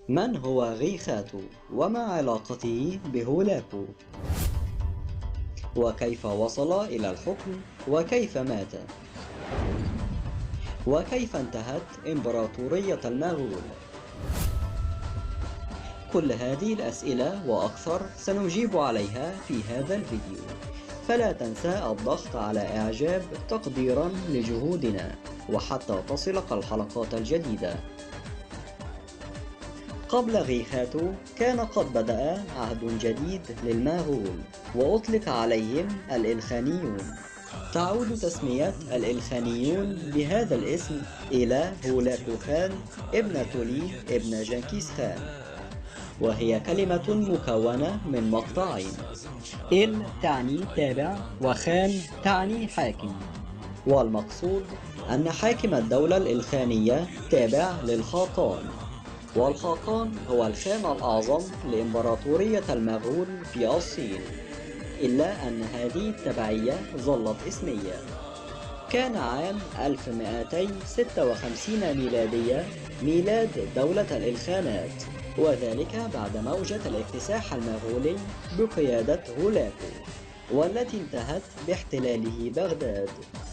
من هو غيخاتو؟ وما علاقته بهولاكو؟ وكيف وصل إلى الحكم؟ وكيف مات؟ وكيف انتهت إمبراطورية المغول؟ كل هذه الأسئلة وأكثر سنجيب عليها في هذا الفيديو، فلا تنسى الضغط على إعجاب تقديرا لجهودنا وحتى تصلك الحلقات الجديدة. قبل غيخاتو كان قد بدأ عهد جديد للمغول وأطلق عليهم الإلخانيون. تعود تسمية الإلخانيون بهذا الاسم إلى هولاكو خان ابن تولي ابن جنكيز خان، وهي كلمة مكونة من مقطعين، إل تعني تابع وخان تعني حاكم، والمقصود أن حاكم الدولة الإلخانية تابع للخاقان، والخاقان هو الخان الأعظم لإمبراطورية المغول في الصين، إلا أن هذه التبعية ظلت اسمية. كان عام 1256 ميلادية ميلاد دولة الإلخانات، وذلك بعد موجة الاكتساح المغولي بقيادة هولاكو، والتي انتهت باحتلاله بغداد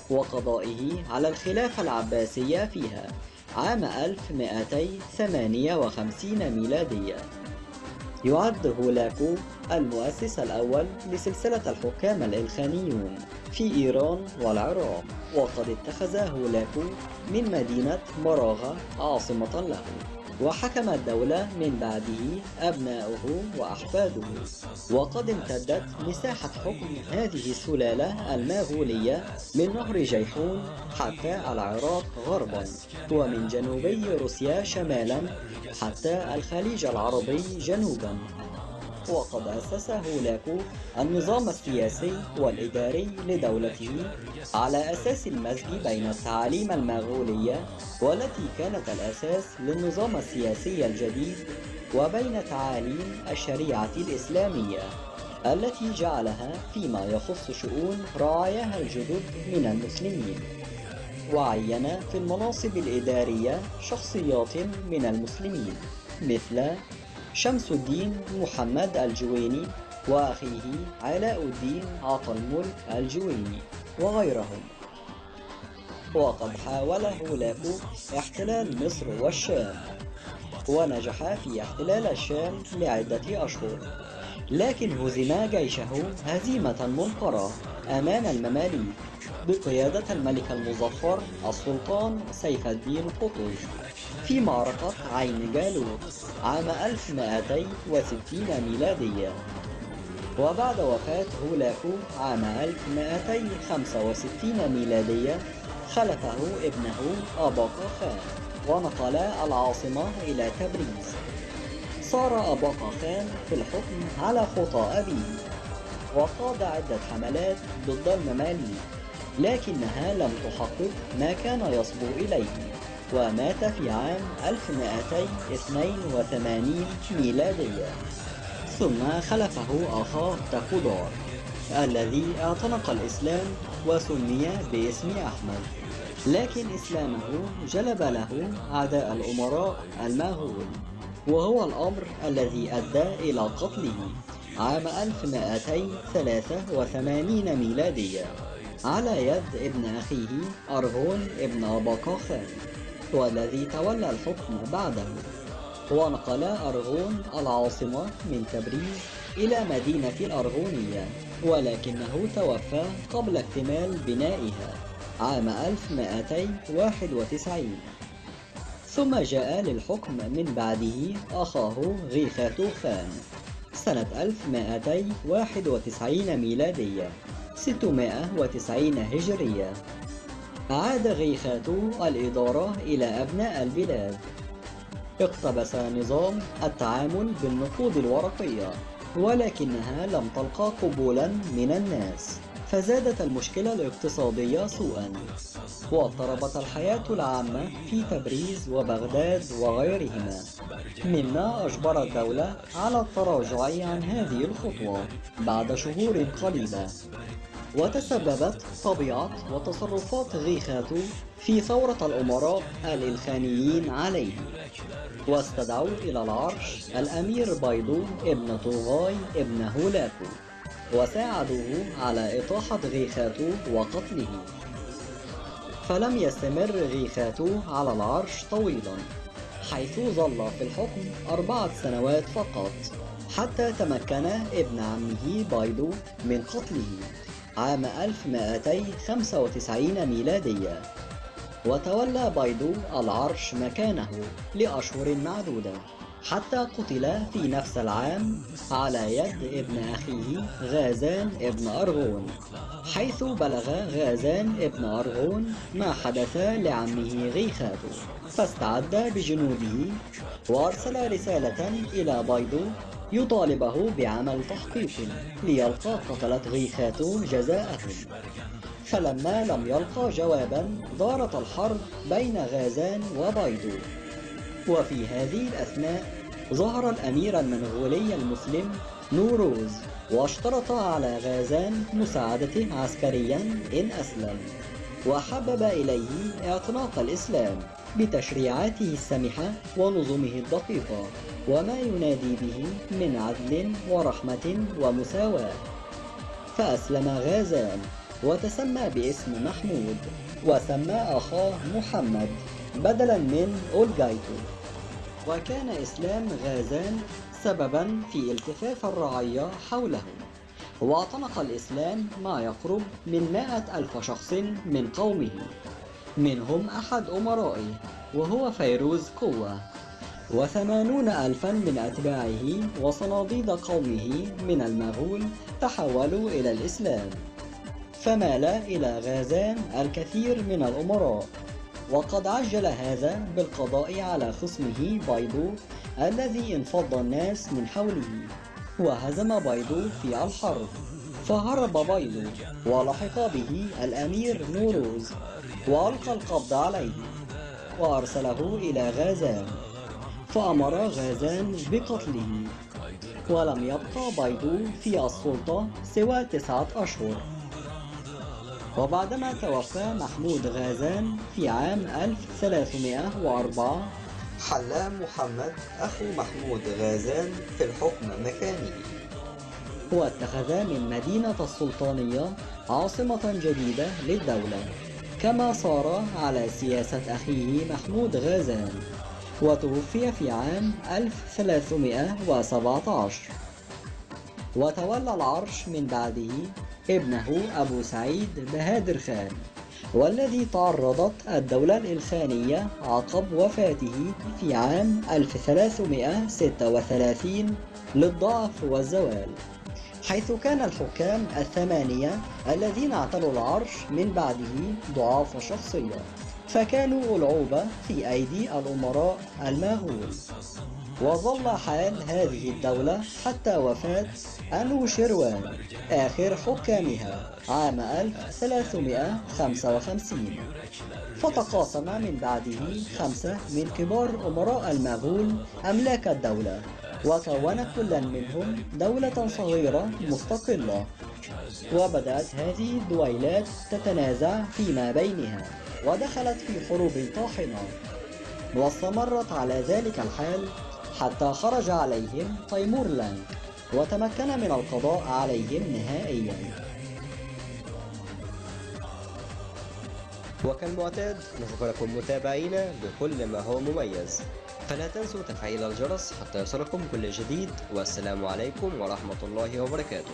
وقضائه على الخلافة العباسية فيها عام 1258 ميلادية. يعد هولاكو المؤسس الأول لسلسلة الحكام الإلخانيون في إيران والعراق، وقد اتخذ هولاكو من مدينة مراغة عاصمة له، وحكم الدولة من بعده أبناؤه وأحفاده. وقد امتدت مساحة حكم هذه السلالة المغولية من نهر جيحون حتى العراق غربا، ومن جنوبي روسيا شمالا حتى الخليج العربي جنوبا. وقد أسس هولاكو النظام السياسي والإداري لدولته على أساس المزج بين التعاليم المغولية والتي كانت الأساس للنظام السياسي الجديد وبين تعاليم الشريعة الإسلامية التي جعلها فيما يخص شؤون رعاياها الجدد من المسلمين. وعين في المناصب الإدارية شخصيات من المسلمين مثل شمس الدين محمد الجويني وأخيه علاء الدين عطا الملك الجويني وغيرهم. وقد حاول هولاكو احتلال مصر والشام، ونجح في احتلال الشام لعدة أشهر، لكن هزم جيشه هزيمة منكرة أمام المماليك بقيادة الملك المظفر السلطان سيف الدين قطز في معركة عين جالوت عام 1260 ميلادية. وبعد وفاة هولاكو عام 1265 ميلادية خلفه ابنه أباقا خان ونقل العاصمة إلى تبريز. صار أباقا خان في الحكم على خطى أبيه، وقاد عدة حملات ضد المماليك، لكنها لم تحقق ما كان يصبو إليه، ومات في عام 1282 ميلادية. ثم خلفه أخاه تقودار الذي اعتنق الإسلام وسمي باسم أحمد، لكن إسلامه جلب له أعداء الأمراء المغول، وهو الأمر الذي أدى إلى قتله عام 1283 ميلادية على يد ابن أخيه أرغون ابن أباقا خان، والذي تولى الحكم بعده. ونقل أرغون العاصمة من تبريز إلى مدينة الأرغونية، ولكنه توفى قبل اكتمال بنائها عام 1291. ثم جاء للحكم من بعده أخاه غيخاتو خان سنة 1291 ميلادية 690 هجرية. أعاد غيخاتو الإدارة إلى أبناء البلاد. اقتبس نظام التعامل بالنقود الورقية، ولكنها لم تلقى قبولا من الناس، فزادت المشكلة الاقتصادية سوءا، واضطربت الحياة العامة في تبريز وبغداد وغيرهما، مما أجبر الدولة على التراجع عن هذه الخطوة بعد شهور قليلة. وتسببت طبيعة وتصرفات غيخاتو في ثورة الأمراء الإلخانيين عليه، واستدعوا إلى العرش الأمير بايدو ابن طوغاي ابن هولاكو، وساعدوه على إطاحة غيخاتو وقتله. فلم يستمر غيخاتو على العرش طويلا، حيث ظل في الحكم 4 سنوات فقط، حتى تمكن ابن عمه بايدو من قتله عام 1295 ميلادية. وتولى بايدو العرش مكانه لأشهر معدودة، حتى قتل في نفس العام على يد ابن أخيه غازان ابن أرغون، حيث بلغ غازان ابن أرغون ما حدث لعمه غيخاتو، فاستعد بجنوده وأرسل رسالة إلى بايدو يطالبه بعمل تحقيق ليلقى قتلة غيخاتو جزاءهم. فلما لم يلقى جوابا دارت الحرب بين غازان وبايدو. وفي هذه الأثناء ظهر الأمير المنغولي المسلم نوروز، واشترط على غازان مساعدته عسكريا إن أسلم، وحبب إليه اعتناق الإسلام بتشريعاته السمحة ونظمه الدقيقة، وما ينادي به من عدل ورحمة ومساواة. فأسلم غازان وتسمى باسم محمود، وسمى أخاه محمد بدلا من أولجايتو. وكان إسلام غازان سببا في التفاف الرعية حوله، واعتنق الإسلام ما يقرب من 100,000 شخص من قومه، منهم أحد أمرائه وهو فيروز قوة، و80,000 من أتباعه وصناديد قومه من المغول تحولوا إلى الإسلام. فمال إلى غازان الكثير من الأمراء، وقد عجل هذا بالقضاء على خصمه بايدو الذي انفض الناس من حوله، وهزم بايدو في الحرب. فهرب بايدو ولحق به الأمير نوروز وألقى القبض عليه وأرسله إلى غازان، فأمر غازان بقتله. ولم يبقى بايدو في السلطة سوى 9 أشهر. وبعدما توفى محمود غازان في عام 1304 حل محمد أخو محمود غازان في الحكم مكانه، واتخذ من مدينة السلطانية عاصمة جديدة للدولة، كما صار على سياسة أخيه محمود غازان، وتوفي في عام 1317. وتولى العرش من بعده ابنه أبو سعيد بهادر خان، والذي تعرضت الدولة الإلخانية عقب وفاته في عام 1336 للضعف والزوال، حيث كان الحكام 8 الذين اعتلوا العرش من بعده ضعاف شخصية، فكانوا ألعوبة في أيدي الأمراء المغول. وظل حال هذه الدولة حتى وفاة أنوشيروان آخر حكامها عام 1355، فتقاسم من بعده 5 من كبار أمراء المغول أملاك الدولة، وكون كل منهم دولة صغيرة مستقلة. وبدأت هذه الدويلات تتنازع فيما بينها، ودخلت في حروب طاحنة، واستمرت على ذلك الحال حتى خرج عليهم تيمور لانك وتمكن من القضاء عليهم نهائيا. وكالمعتاد نشكركم متابعينا بكل ما هو مميز، فلا تنسوا تفعيل الجرس حتى يصلكم كل جديد، والسلام عليكم ورحمة الله وبركاته.